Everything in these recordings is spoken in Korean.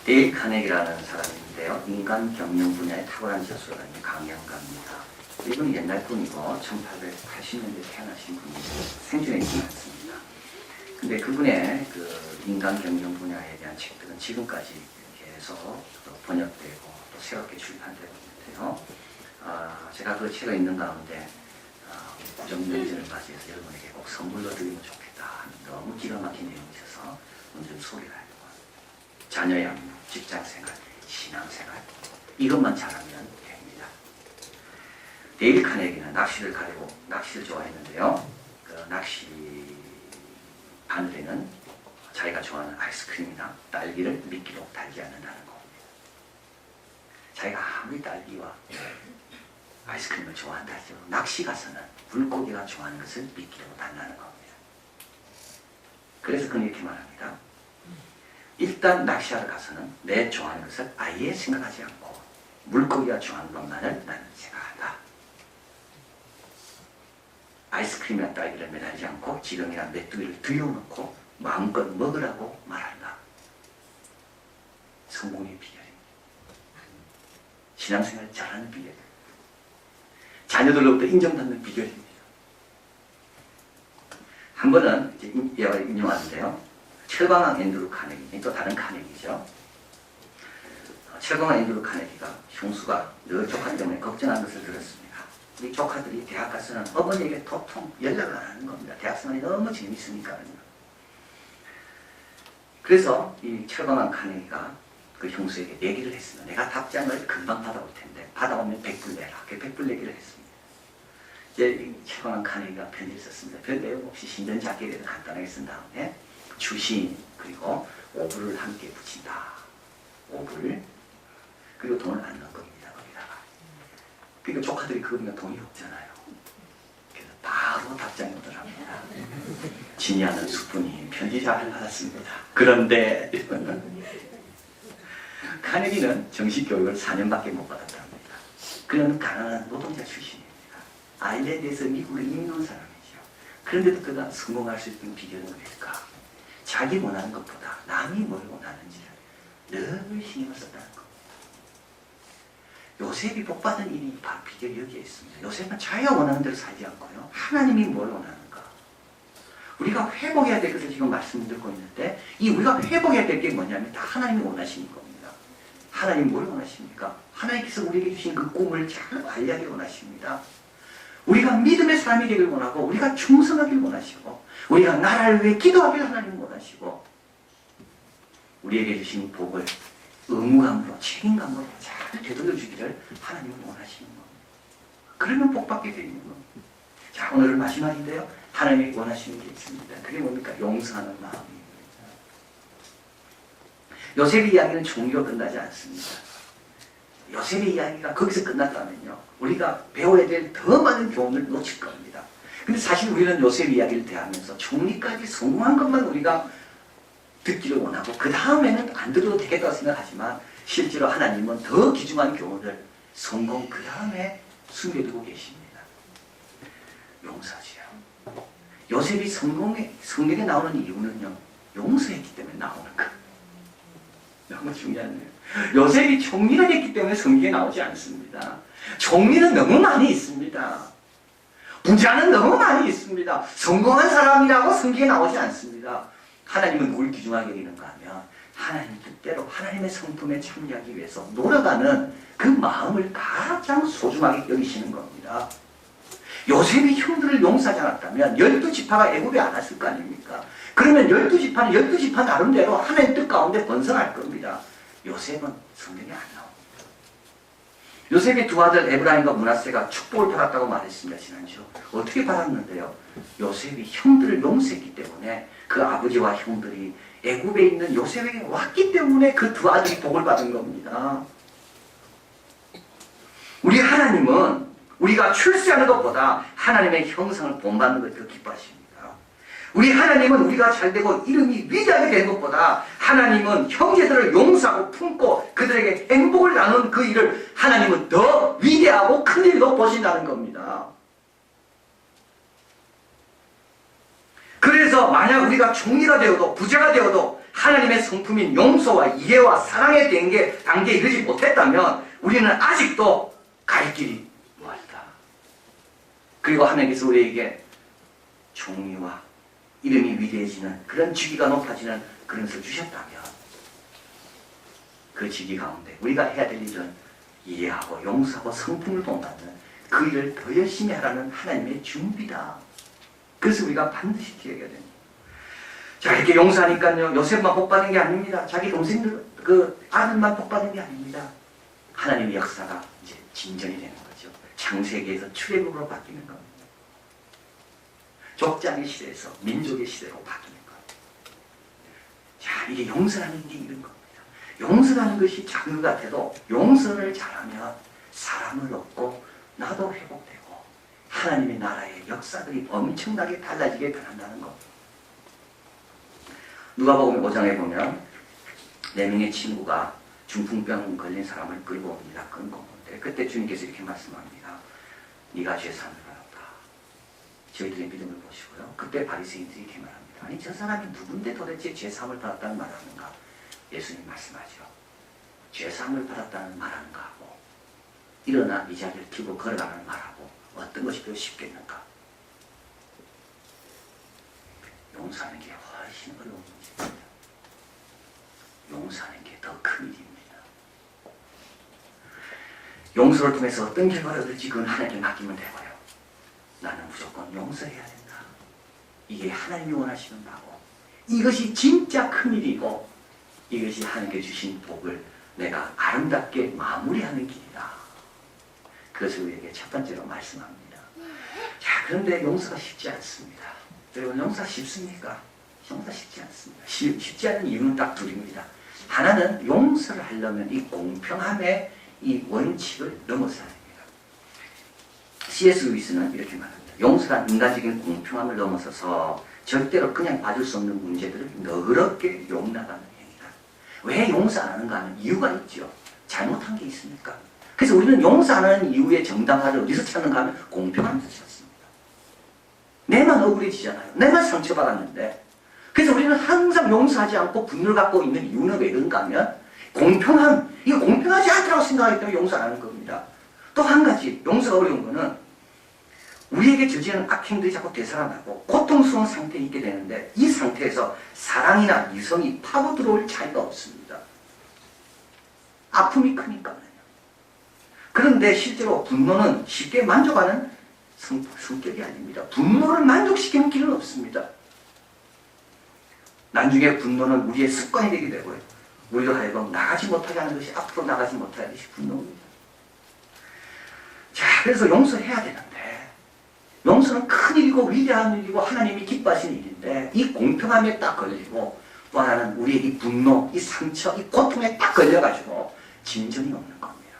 데일 카네기라는 사람인데요. 인간 경영 분야에 탁월한 저술을 가진 강연가입니다. 이분은 옛날 분이고 1880년대에 태어나신 분이고 생존에 있지 않습니다. 근데 그분의 그 인간 경영 분야에 대한 책들은 지금까지 계속 번역되고 또 새롭게 출판되고 있는데요. 제가 그 책을 읽는 가운데 구정명절을 맞이해서 여러분에게 꼭 선물로 드리면 좋겠다 하는 너무 기가 막힌 내용이 있어서 먼저 소개를 하려고 합니다. 자녀 양육, 직장생활, 신앙생활 이것만 잘하면 됩니다. 데일 카네기는 낚시를 가리고 낚시를 좋아했는데요. 그 낚시 바늘에는 자기가 좋아하는 아이스크림이나 딸기를 미끼로 달지 않는다는 겁니다. 자기가 아무리 딸기와 아이스크림을 좋아한다 하죠. 낚시 가서는 물고기가 좋아하는 것을 미끼로 달라는 겁니다. 그래서 그는 이렇게 말합니다. 일단 낚시하러 가서는 내 좋아하는 것을 아예 생각하지 않고 물고기가 좋아하는 것만을 나는 생각한다. 아이스크림이나 딸기를 매달리지 않고 지렁이나 메뚜기를 들여놓고 마음껏 먹으라고 말한다. 성공의 비결입니다. 신앙생활을 잘하는 비결입니다. 자녀들로부터 인정받는 비결입니다. 한 번은 이제 인용하는데요. 철광왕 앤드루 카네기, 또 다른 카네기죠. 철광왕 앤드루 카네기가 형수가 늘 조카 때문에 걱정하는 것을 들었습니다. 우리 조카들이 대학 가서는 어머니에게 도통 연락을 안 하는 겁니다. 대학생활이 너무 재밌으니까요. 그래서 이 철광왕 카네기가 그 형수에게 얘기를 했습니다. 내가 답장을 금방 받아올 텐데 받아오면 100불 내라. 그 100불 내기를 했습니다. 이제 철광왕 카네기가 편지를 썼습니다. 별 내용 없이 신전 자켓에도 간단하게 쓴 다음에 주신 그리고 오불을 함께 붙인다. 오불 그리고 돈을 안 넣은 겁니다. 거기다가. 그러니까 조카들이 그거 보면 돈이 없잖아요. 그래서 바로 답장이 오더랍니다. 진이하는 수분이 편지 잘 받았습니다. 그런데 카네기는 정식 교육을 4년밖에 못 받았답니다. 그는 가난한 노동자 출신입니다. 아일랜드에서 미국에 이민 온 사람이죠. 그런데도 그가 성공할 수 있는 비결은 뭘까? 자기 원하는 것보다 남이 뭘 원하는지를 늘 신경을 썼다는 겁니다. 요셉이 복받은 일이 바로 비결이 여기에 있습니다. 요셉은 자기가 원하는 대로 살지 않고요. 하나님이 뭘 원하는가? 우리가 회복해야 될 것을 지금 말씀드리고 있는데 이 우리가 회복해야 될 게 뭐냐면 다 하나님이 원하시는 겁니다. 하나님 뭘 원하십니까? 하나님께서 우리에게 주신 그 꿈을 잘 관리하길 원하십니다. 우리가 믿음의 사람이 되길 원하고 우리가 충성하길 원하시고 우리가 나라를 위해 기도하길 하나님 원하시고 우리에게 주신 복을 의무감으로 책임감으로 잘 되돌려 주기를 하나님은 원하시는 겁니다. 그러면 복받게 되는 겁니다. 자, 오늘 마지막인데요. 하나님이 원하시는 게 있습니다. 그게 뭡니까? 용서하는 마음입니다. 요셉의 이야기는 종이로 끝나지 않습니다. 요셉의 이야기가 거기서 끝났다면요. 우리가 배워야 될 더 많은 교훈을 놓칠 겁니다. 근데 사실 우리는 요셉 이야기를 대하면서 종리까지 성공한 것만 우리가 듣기를 원하고 그 다음에는 안 들어도 되겠다고 생각하지만 실제로 하나님은 더 귀중한 교훈을 성공 그 다음에 숨겨두고 계십니다. 용서지요. 요셉이 성경에 나오는 이유는요. 용서했기 때문에 나오는 거예요. 너무 중요하네요. 요셉이 총리가 됐기 때문에 성경에 나오지 않습니다. 총리는 너무 많이 있습니다. 부자는 너무 많이 있습니다. 성공한 사람이라고 성경에 나오지 않습니다. 하나님은 누굴 귀중하게 여기는가 하면 하나님 뜻대로 하나님의 성품에 참여하기 위해서 노력하는 그 마음을 가장 소중하게 여기시는 겁니다. 요셉이 형들을 용서하지 않았다면 12지파가 애굽에 안 왔을 거 아닙니까? 그러면 12지파는 12지파 나름대로 하나님 뜻 가운데 번성할 겁니다. 요셉은 성경에 안 나옵니다. 요셉의 두 아들 에브라임과 므낫세가 축복을 받았다고 말했습니다. 지난주. 어떻게 받았는데요? 요셉이 형들을 용서했기 때문에 그 아버지와 형들이 애굽에 있는 요셉에게 왔기 때문에 그 두 아들이 복을 받은 겁니다. 우리 하나님은 우리가 출세하는 것보다 하나님의 형상을 본받는 것을 더 기뻐하십니다. 우리 하나님은 우리가 잘되고 이름이 위대하게 되는 것보다 하나님은 형제들을 용서하고 품고 그들에게 행복을 나누는 그 일을 하나님은 더 위대하고 큰 일로 보신다는 겁니다. 그래서 만약 우리가 총리가 되어도 부자가 되어도 하나님의 성품인 용서와 이해와 사랑의 단계에 이르지 못했다면 우리는 아직도 갈 길이 멀다. 그리고 하나님께서 우리에게 종류와 이름이 위대해지는 그런 직위가 높아지는 그런 것을 주셨다면 그 직위 가운데 우리가 해야 될 일은 이해하고 용서하고 성품을 본받는 그 일을 더 열심히 하라는 하나님의 준비다. 그래서 우리가 반드시 기억해야 됩니다. 자, 이렇게 용서하니까요, 요셉만 복받은 게 아닙니다. 자기 동생들, 그 아들만 복받은 게 아닙니다. 하나님의 역사가 이제 진전이 되는 거죠. 창세기에서 출애굽으로 바뀌는 겁니다. 족장의 시대에서 민족의 시대로 바뀌는 겁니다. 자, 이게 용서라는 게 이런 겁니다. 용서라는 것이 작은 것 같아도 용서를 잘하면 사람을 얻고 나도 회복되고 하나님의 나라의 역사들이 엄청나게 달라지게 변한다는 것. 누가복음 5장에 보면 4명의 친구가 중풍병 걸린 사람을 끌고 옵니다. 끌고 오는데 그때 주님께서 이렇게 말씀합니다. 네가 죄사함을 받았다. 저희들의 믿음을 보시고요. 그때 바리새인들이 이렇게 말합니다. 아니 저 사람이 누군데 도대체 죄사함을 받았다는 말하는가? 예수님 말씀하죠. 죄사함을 받았다는 말하는가 하고 일어나 이 자리를 피고 걸어가는 말하고 어떤 것이 더 쉽겠는가? 용서하는 게 훨씬 어려운 문제입니다. 용서하는 게 더 큰 일입니다. 용서를 통해서 어떤 결과를 얻을지 그건 하나님께 맡기면 되고요. 나는 무조건 용서해야 된다. 이게 하나님이 원하시는 바고 이것이 진짜 큰 일이고 이것이 하나님께 주신 복을 내가 아름답게 마무리하는 길이다. 그것을 우리에게 첫 번째로 말씀합니다. 자, 그런데 용서가 쉽지 않습니다. 여러분, 용서가 쉽습니까? 용서가 쉽지 않습니다. 쉽지 않은 이유는 딱 둘입니다. 하나는 용서를 하려면 이 공평함의 이 원칙을 넘어서야 됩니다. C.S. 루이스는 이렇게 말합니다. 용서란 인간적인 공평함을 넘어서서 절대로 그냥 봐줄 수 없는 문제들을 너그럽게 용납하는 행위다. 왜 용서 안 하는가 하는 이유가 있죠. 잘못한 게 있으니까. 그래서 우리는 용서 안 하는 이유의 정당화를 어디서 찾는가 하면 공평함에서 찾습니다. 내만 억울해지잖아요. 내만 상처받았는데. 그래서 우리는 항상 용서하지 않고 분노를 갖고 있는 이유는 왜 그런가 하면 공평함, 이거 공평하지 않다고 생각하기 때문에 용서 안 하는 겁니다. 또 한 가지 용서가 어려운 거는 우리에게 저지르는 악행들이 자꾸 되살아나고 고통스러운 상태에 있게 되는데 이 상태에서 사랑이나 이성이 파고 들어올 자리가 없습니다. 아픔이 크니까요. 그런데 실제로 분노는 쉽게 만족하는 성격이 아닙니다. 분노를 만족시키는 길은 없습니다. 나중에 분노는 우리의 습관이 되게 되고요. 우리로 하여금 나가지 못하게 하는 것이 앞으로 나가지 못하는 것이 분노입니다. 자, 그래서 용서해야 되는데 용서는 큰일이고 위대한 일이고 하나님이 기뻐하시는 일인데 이 공평함에 딱 걸리고 또 하나는 우리의 이 분노, 이 상처, 이 고통에 딱 걸려가지고 진전이 없는 겁니다.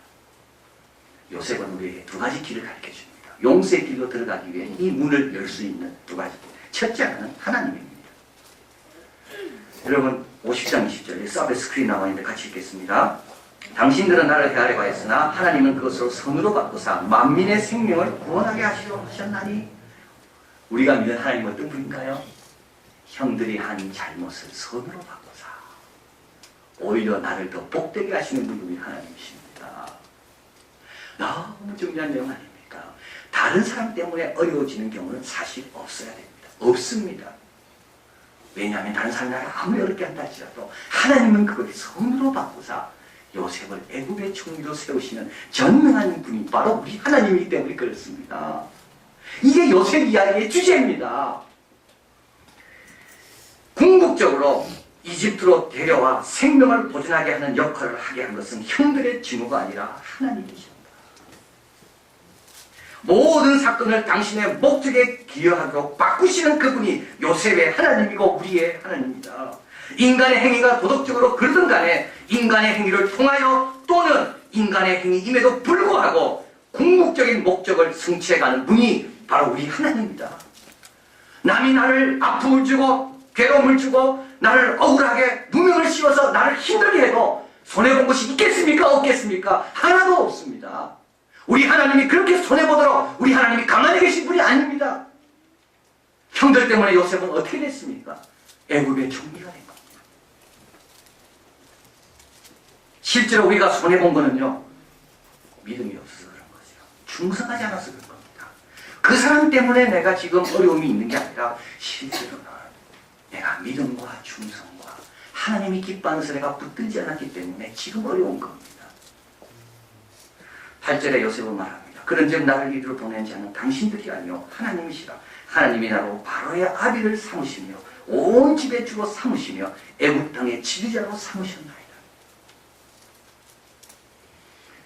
요셉은 우리에게 두 가지 길을 가르쳐 줍니다. 용서의 길로 들어가기 위해 이 문을 열 수 있는 두 가지 길. 첫째 하나는 하나님입니다. 여러분 50장 20절에 서브 스크린 나와 있는데 같이 읽겠습니다. 당신들은 나를 헤아려고 했으나 하나님은 그것으로 선으로 바꾸사 만민의 생명을 구원하게 하시려 하셨나니. 우리가 믿는 하나님은 어떤 분인가요? 형들이 한 잘못을 선으로 바꾸사 오히려 나를 더 복되게 하시는 분이 하나님이십니다. 너무 중요한 내용 아닙니까? 다른 사람 때문에 어려워지는 경우는 사실 없어야 됩니다. 없습니다. 왜냐하면 다른 사람이 나를 아무리 어렵게 한다 할지라도 하나님은 그걸 선으로 바꾸사 요셉을 애굽의 총리로 세우시는 전능한 분이 바로 우리 하나님이기 때문에 그렇습니다. 이게 요셉 이야기의 주제입니다. 궁극적으로 이집트로 데려와 생명을 보존하게 하는 역할을 하게 한 것은 형들의 증오가 아니라 하나님이십니다. 모든 사건을 당신의 목적에 기여하도록 바꾸시는 그분이 요셉의 하나님이고 우리의 하나님입니다. 인간의 행위가 도덕적으로 그러든 간에 인간의 행위를 통하여 또는 인간의 행위임에도 불구하고 궁극적인 목적을 성취해가는 분이 바로 우리 하나님입니다. 남이 나를 아픔을 주고 괴로움을 주고 나를 억울하게 누명을 씌워서 나를 힘들게 해도 손해본 것이 있겠습니까? 없겠습니까? 하나도 없습니다. 우리 하나님이 그렇게 손해보도록 우리 하나님이 가만히 계신 분이 아닙니다. 형들 때문에 요셉은 어떻게 됐습니까? 애굽의 총리가 된 겁니다. 실제로 우리가 손해본 거는요, 믿음이 없어서 그런 거죠. 충성하지 않아서 그런 겁니다. 그 사람 때문에 내가 지금 어려움이 있는 게 아니라 실제로는 내가 믿음과 충성과 하나님이 기뻐하는 것을 내가 붙들지 않았기 때문에 지금 어려운 겁니다. 8절에 요셉은 말합니다. 그런즉 나를 이리로 보낸 자는 당신들이 아니요 하나님이시라. 하나님이 나로 바로의 아비를 삼으시며 온 집의 주로 삼으시며 애굽 땅의 지휘자로 삼으셨나이다.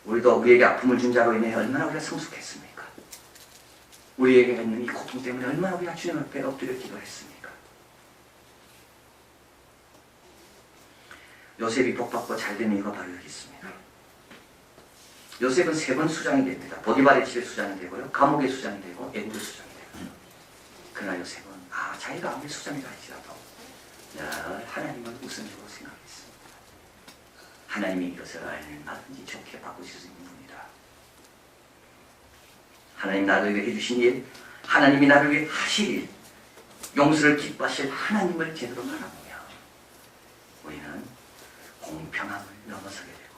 우리도 우리에게 아픔을 준 자로 인해 얼마나 우리가 성숙했습니까? 우리에게 있는 이 고통 때문에 얼마나 우리가 주님 앞에 엎드려 기도했습니까? 요셉이 복받고 잘된 이유가 바로 여기 있습니다. 요셉은 3번 수장이 됩니다. 보디발의 집의 수장이 되고요, 감옥의 수장이 되고 애굽의 수장이 되고요. 그러나 요셉은 자기가 아무리 수장이라 할지라도 늘 하나님을 우선적으로 생각했습니다. 하나님이 이것을 얼마든지 좋게 바꾸실 수 있는 분이다. 하나님 나를 위해 해주신 일, 하나님이 나를 위해 하실 일, 용서를 기뻐하실 하나님을 제대로 바라보며 우리는 공평함을 넘어서게 되고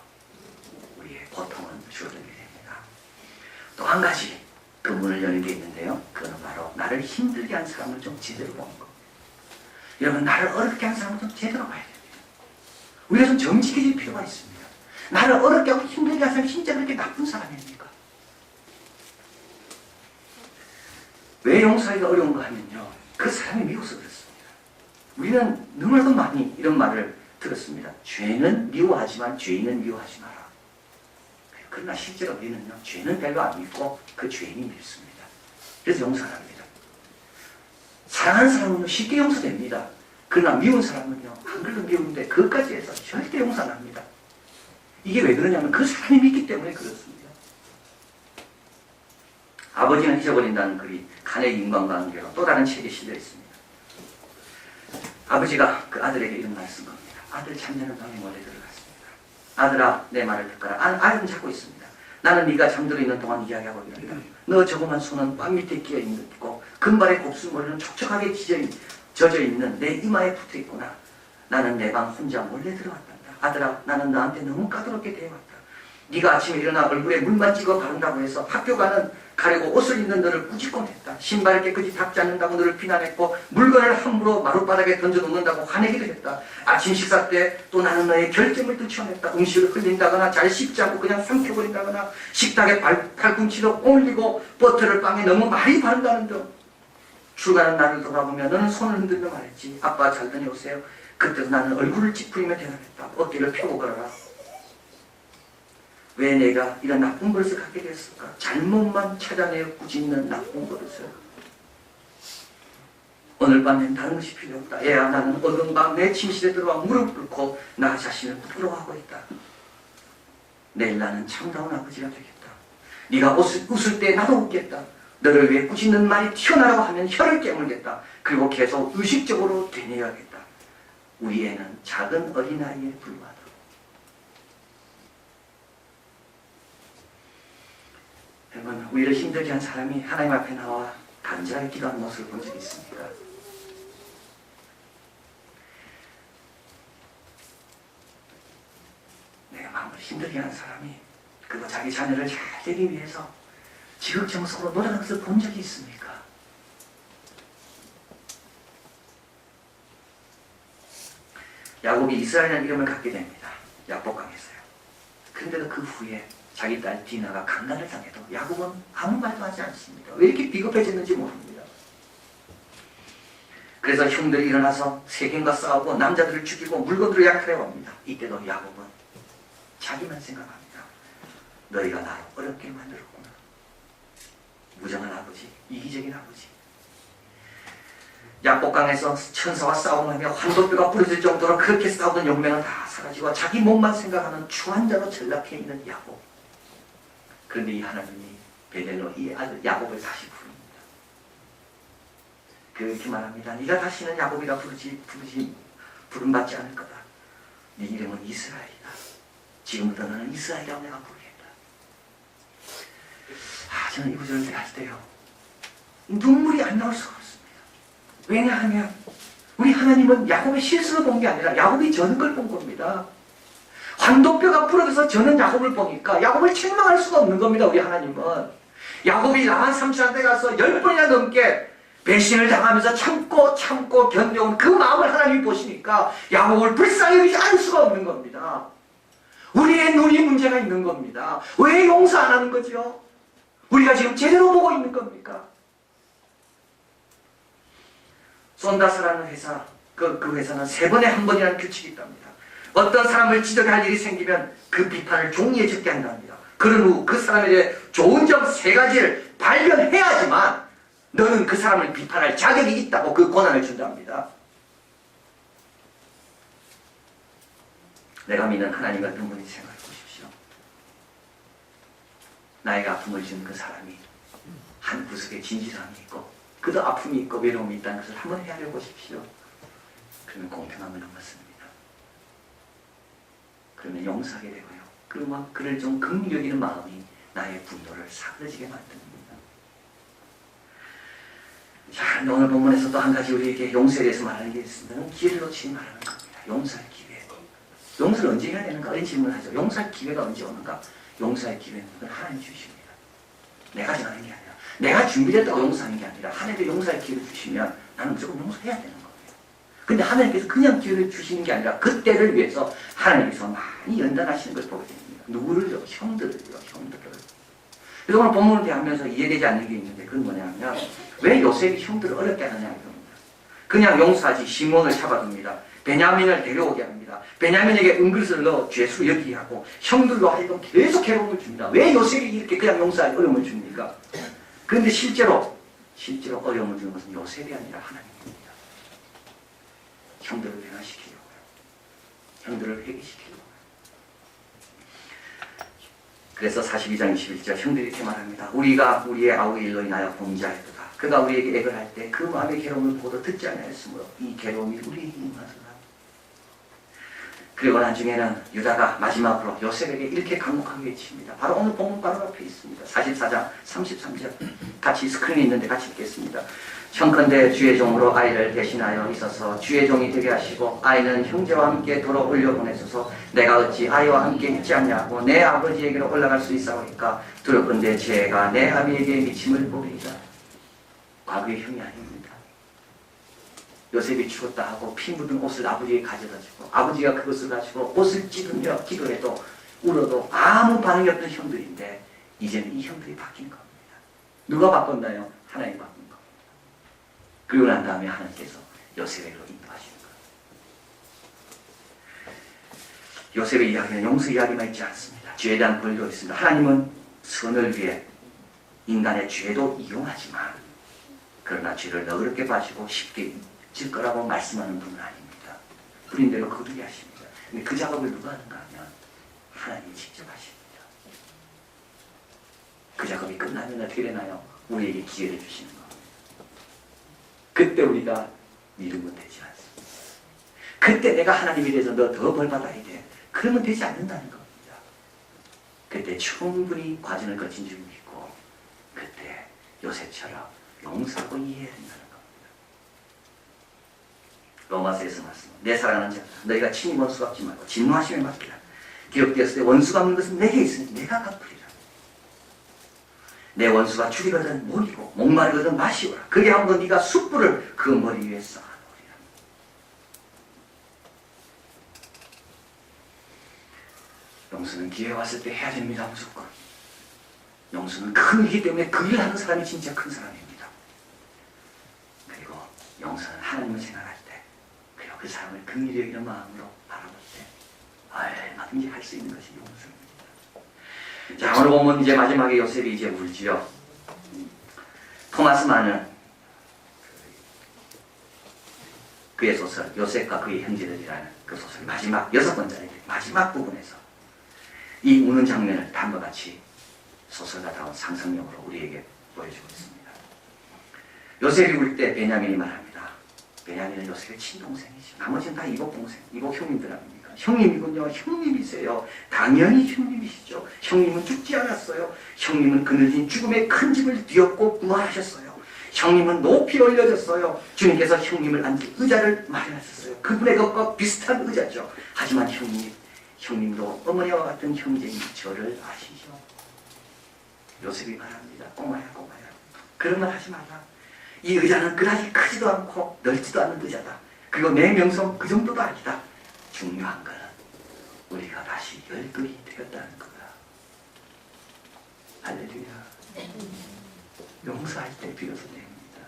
우리의 고통은 줄어들게 됩니다. 또 한 가지 그 문을 여는 게 있는데요, 그건 바로 나를 힘들게 한 사람을 좀 제대로 보는 겁니다. 여러분, 나를 어렵게 한 사람을 좀 제대로 봐야 됩니다. 우리가 좀 정직해질 필요가 있습니다. 나를 어렵게 하고 힘들게 한 사람이 진짜 그렇게 나쁜 사람입니까? 왜 용서하기가 어려운가 하면요, 그 사람이 미워서 그렇습니다. 우리는 너무나도 많이 이런 말을 들었습니다. 죄는 미워하지만 죄인은 미워하지 마라. 그러나 실제로 우리는요, 죄는 별로 안 믿고 그 죄인이 밉습니다. 그래서 용서를 합니다. 사랑하는 사람은요, 쉽게 용서됩니다. 그러나 미운 사람은요, 안 그래도 미운데 그것까지 해서 절대 용서 안 합니다. 이게 왜 그러냐면 그 사람이 믿기 때문에 그렇습니다. 아버지는 잊어버린다는 글이 가네기 인간관계로 또 다른 책에 실려 있습니다. 아버지가 그 아들에게 이런 말을 쓴 겁니다. 아들 잠자는 방에 몰래 들어갔습니다. 아들아, 내 말을 듣거라. 아들은 자고 있습니다. 나는 네가 잠들어 있는 동안 이야기하고 있는다. 너 조그만 손은 빵 밑에 끼어 있고 금발의 곱슬머리는 촉촉하게 젖어 있는 내 이마에 붙어 있구나. 나는 내 방 혼자 몰래 들어왔단다. 아들아, 나는 너한테 너무 까다롭게 대해왔다. 네가 아침에 일어나 얼굴에 물만 찍어 바른다고 해서 학교 가는 가리고 옷을 입는 너를 꾸짖곤 했다. 신발을 깨끗이 닦지 않는다고 너를 비난했고 물건을 함부로 마룻바닥에 던져놓는다고 화내기도 했다. 아침 식사 때 또 나는 너의 결점을 들춰냈다. 음식을 흘린다거나 잘 씹지 않고 그냥 삼켜버린다거나 식탁에 팔꿈치를 올리고 버터를 빵에 너무 많이 바른다는 등 출근하는 나를 돌아보며 너는 손을 흔들며 말했지. 아빠 잘 다녀오세요. 그때도 나는 얼굴을 찌푸리며 대답했다. 어깨를 펴고 걸어라. 왜 내가 이런 나쁜 버릇을 갖게 됐을까? 잘못만 찾아내어 꾸짖는 나쁜 버릇을. 오늘 밤엔 다른 것이 필요 없다. 애야, 나는 어두운 밤 내 침실에 들어와 무릎 꿇고 나 자신을 부끄러워하고 있다. 내일 나는 참다운 아버지가 되겠다. 네가 웃을 때 나도 웃겠다. 너를 위해 꾸짖는 말이 튀어나라고 하면 혀를 깨물겠다. 그리고 계속 의식적으로 되뇌어야겠다. 우리 애는 작은 어린아이에 불과하다. 여러분, 우리를 힘들게 한 사람이 하나님 앞에 나와 간절하게 기도하는 모습을 본 적이 있습니까? 내가 마음을 힘들게 한 사람이 그리고 자기 자녀를 잘 되기 위해서 지극정성으로 노력하는 것을 본 적이 있습니까? 야곱이 이스라엘이라는 이름을 갖게 됩니다. 야복강에서요. 그런데도 그 후에 자기 딸 디나가 강간을 당해도 야곱은 아무 말도 하지 않습니다. 왜 이렇게 비겁해졌는지 모릅니다. 그래서 형들이 일어나서 세겜과 싸우고 남자들을 죽이고 물건들을 약탈해옵니다. 이때도 야곱은 자기만 생각합니다. 너희가 나를 어렵게 만들었구나. 무정한 아버지, 이기적인 아버지. 야복강에서 천사와 싸움하며 환도뼈가 부러질 정도로 그렇게 싸우던 용맹은 다 사라지고 자기 몸만 생각하는 추한 자로 전락해 있는 야곱. 그런데 이 하나님이 베델로 이 아들 야곱을 다시 부릅니다. 그렇게 말합니다. 네가 다시는 야곱이라 부름받지 않을 거다. 네 이름은 이스라엘이다. 지금부터 너는 이스라엘이라고 내가 부르겠다. 저는 이 구절을 할 때요, 눈물이 안 나올 수가 없습니다. 왜냐하면 우리 하나님은 야곱의 실수를 본 게 아니라 야곱이 저는 걸 본 겁니다. 환도뼈가 부러져서 저는 야곱을 보니까 야곱을 책망할 수가 없는 겁니다. 우리 하나님은. 야곱이 라반 삼촌한테 가서 10번이나 넘게 배신을 당하면서 참고 견뎌온 그 마음을 하나님이 보시니까 야곱을 불쌍히 여기지 않을 수가 없는 겁니다. 우리의 눈이 문제가 있는 겁니다. 왜 용서 안 하는 거죠? 우리가 지금 제대로 보고 있는 겁니까? 손다스라는 회사, 그 회사는 3번에 1번이라는 규칙이 있답니다. 어떤 사람을 지적할 일이 생기면 그 비판을 종이에 적게 한답니다. 그런 후 그 사람에 대해 좋은 점 3가지를 발견해야지만 너는 그 사람을 비판할 자격이 있다고 그 권한을 준답니다. 내가 믿는 하나님 같은 분이 생각해 보십시오. 나에게 아픔을 준 그 사람이 한 구석에 진실함이 있고 그도 아픔이 있고 외로움이 있다는 것을 한번 헤아려 보십시오. 그러면 공평함을 넘었습니다. 그러면 용서하게 되고요. 그러면 그를 좀 긍휼히 여기는 마음이 나의 분노를 사그러지게 만듭니다. 자, 오늘 본문에서 또 한 가지 우리에게 용서에 대해서 말하는 게 있습니다. 기회를 놓치지 말라는 겁니다. 용서할 기회. 용서를 언제 해야 되는가? 이런 질문을 하죠. 용서할 기회가 언제 오는가? 용서할 기회는 그건 하나님 주십니다. 내가 정하는 게 아니라 내가 준비됐다고 용서하는 게 아니라 하나님께 용서할 기회를 주시면 나는 무조건 용서해야 되는 거예요. 근데 하나님께서 그냥 기회를 주시는 게 아니라 그때를 위해서 하나님께서 많이 연단하시는 걸 보게 됩니다. 누구를요? 형들을요. 그래서 오늘 본문을 대하면서 이해되지 않는 게 있는데 그건 뭐냐면 왜 요셉이 형들을 어렵게 하느냐 이겁니다. 그냥 용서하지 시몬을 잡아둡니다. 베냐민을 데려오게 합니다. 베냐민에게 은그릇을 넣어 죄수 여기게 하고 형들로 하여금 계속 괴로움을 줍니다. 왜 요셉이 이렇게 그냥 용서하지 어려움을 줍니까? 그런데 실제로 어려움을 주는 것은 요셉이 아니라 하나님입니다. 형들을 변화시키려고요. 형들을 회개시키려고요. 그래서 42장 21절 형들이 이렇게 말합니다. 우리가 우리의 아우의 일로 인하여 범죄하였도다. 그가 우리에게 액을 할 때 그 마음의 괴로움을 보도 듣지 않았으므로 이 괴로움이 우리에게 임하더라. 그리고 나중에는 유다가 마지막으로 요셉에게 이렇게 강력하게 외칩니다. 바로 오늘 본문 바로 앞에 있습니다. 44장 33절 같이 스크린이 있는데 같이 읽겠습니다. 청컨대 주의 종으로 아이를 대신하여 있어서 주의 종이 되게 하시고 아이는 형제와 함께 도로 올려보내소서. 내가 어찌 아이와 함께 있지 않냐고 내 아버지에게로 올라갈 수 있사오니까 두렵건대 죄가 내 아비에게 미침을 보리이다. 과거의 형이 아닙니다. 요셉이 죽었다 하고 피 묻은 옷을 아버지에게 가져다 주고 아버지가 그것을 가지고 옷을 찢으며 기도해도 울어도 아무 반응이 없던 형들인데 이제는 이 형들이 바뀐 겁니다. 누가 바꿨나요? 하나님이 바꾼 겁니다. 그리고 난 다음에 하나님께서 요셉에게로 인도하시는 거예요. 요셉의 이야기는 용서 이야기만 있지 않습니다. 죄에 대한 권리도 있습니다. 하나님은 선을 위해 인간의 죄도 이용하지만 그러나 죄를 너그럽게 봐주고 쉽게 질 거라고 말씀하는 분은 아닙니다. 부린 대로 거두게 하십니다. 근데 그 작업을 누가 하는가 하면 하나님이 직접 하십니다. 그 작업이 끝나면 어떻게 되나요? 우리에게 기회를 주시는 겁니다. 그때 우리가 믿으면 되지 않습니다. 그때 내가 하나님에 대해서 너 더 벌받아야 돼. 그러면 되지 않는다는 겁니다. 그때 충분히 과정을 거친 줄 믿고 그때 요셉처럼 용서하고 이해해야 된다는 겁니다. 로마서에서 말씀합니다. 내 사랑하는 자들아 너희가 친히 원수 갚지 말고 진노하심에 맡기라. 기록되었을 때 원수 갚는 것은 내게 있으니 내가 갚으리라. 내 원수가 죽이거든 먹이고 목마르거든 마시오라. 그게 한번 네가 숯불을 그 머리 위에 쌓아놓으리라. 용서는 기회 왔을 때 해야 됩니다. 무조건. 용서는 큰 일이기 때문에 그 일을 하는 사람이 진짜 큰 사람입니다. 그리고 용서는 하나님을 생각할 때 그리고 그 사람을 긍휼히 여기는 마음으로 바라볼 때 얼마든지 할 수 있는 것이 용서입니다. 자, 오늘 보면 이제 마지막에 요셉이 이제 울지요. 토마스 만은 그의 소설 요셉과 그의 형제들이라는 그 소설 마지막 6번짜리 마지막 부분에서 이 우는 장면을 다음과 같이 소설가다운 상상력으로 우리에게 보여주고 있습니다. 요셉이 울 때 베냐민이 말합니다. 베냐민은 요셉의 친동생이죠. 나머지는 다 이복 동생, 이복 형님들 아닙니까? 형님이군요. 형님이세요. 당연히 형님이시죠. 형님은 죽지 않았어요. 형님은 그늘진 죽음의 큰 집을 뒤엎고 부활하셨어요. 형님은 높이 올려졌어요. 주님께서 형님을 앉을 의자를 마련하셨어요. 그분의 것과 비슷한 의자죠. 하지만 형님도 어머니와 같은 형제인 저를 아시죠? 요셉이 말합니다. 꼬마야 꼬마야, 그런 말 하지 마라. 이 의자는 그다지 크지도 않고 넓지도 않은 의자다. 그리고 내 명성 그 정도도 아니다. 중요한 거는 우리가 다시 열둘이 되었다는 거다. 할렐루야. 용서할 때 비로소 됩니다.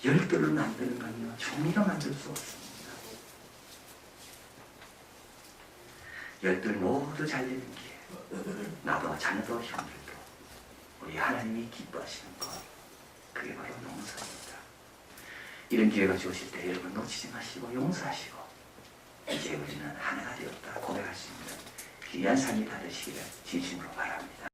열둘을 만드는 건요, 종이가 만들 수 없습니다. 열둘 모두 잘 되는 게 나도 자녀도 형들도 우리 하나님이 기뻐하시는 것, 그게 바로 용서입니다. 이런 기회가 주어질 때 여러분 놓치지 마시고 용서하시고 이제 우리는 하나가 되었다 고백할 수 있는 귀한 삶이 다 되시기를 진심으로 바랍니다.